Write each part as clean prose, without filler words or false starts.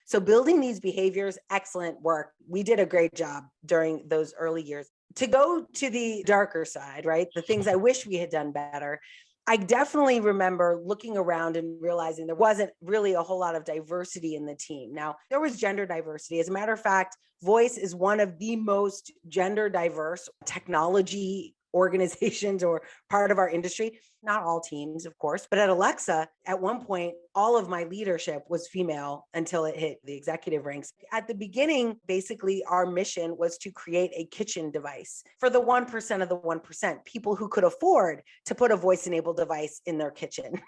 So building these behaviors, excellent work. We did a great job during those early years. To go to the darker side, right? The things I wish we had done better. I definitely remember looking around and realizing there wasn't really a whole lot of diversity in the team. Now, there was gender diversity. As a matter of fact, voice is one of the most gender diverse technology organizations or part of our industry. Not all teams, of course, but at Alexa, at one point, all of my leadership was female until it hit the executive ranks. At the beginning, basically, our mission was to create a kitchen device for the 1% of the 1%, people who could afford to put a voice enabled device in their kitchen.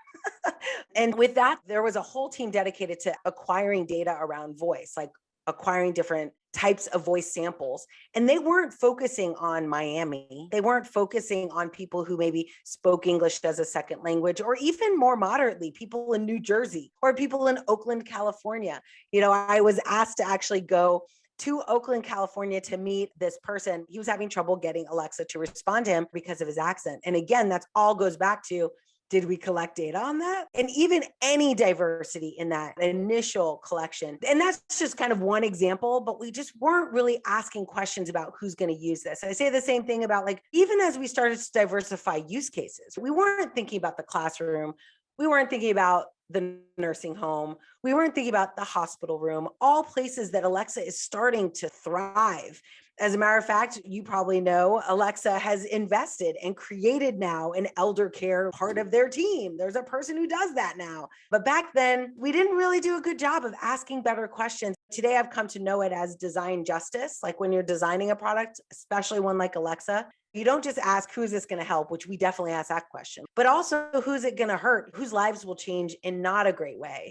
And with that, there was a whole team dedicated to acquiring data around voice, like acquiring different types of voice samples. And they weren't focusing on Miami. They weren't focusing on people who maybe spoke English as a second language, or even more moderately, people in New Jersey or people in Oakland, California. I was asked to actually go to Oakland, California to meet this person. He was having trouble getting Alexa to respond to him because of his accent. And again, that's all goes back to, did we collect data on that? And even any diversity in that initial collection. And that's just kind of one example, but we just weren't really asking questions about who's going to use this. I say the same thing about, like, even as we started to diversify use cases, we weren't thinking about the classroom. We weren't thinking about the nursing home. We weren't thinking about the hospital room, all places that Alexa is starting to thrive. As a matter of fact, you probably know Alexa has invested and created now an elder care part of their team. There's a person who does that now. But back then, we didn't really do a good job of asking better questions. Today, I've come to know it as design justice. Like when you're designing a product, especially one like Alexa, you don't just ask, who is this going to help, which we definitely ask that question, but also who's it going to hurt, whose lives will change in not a great way.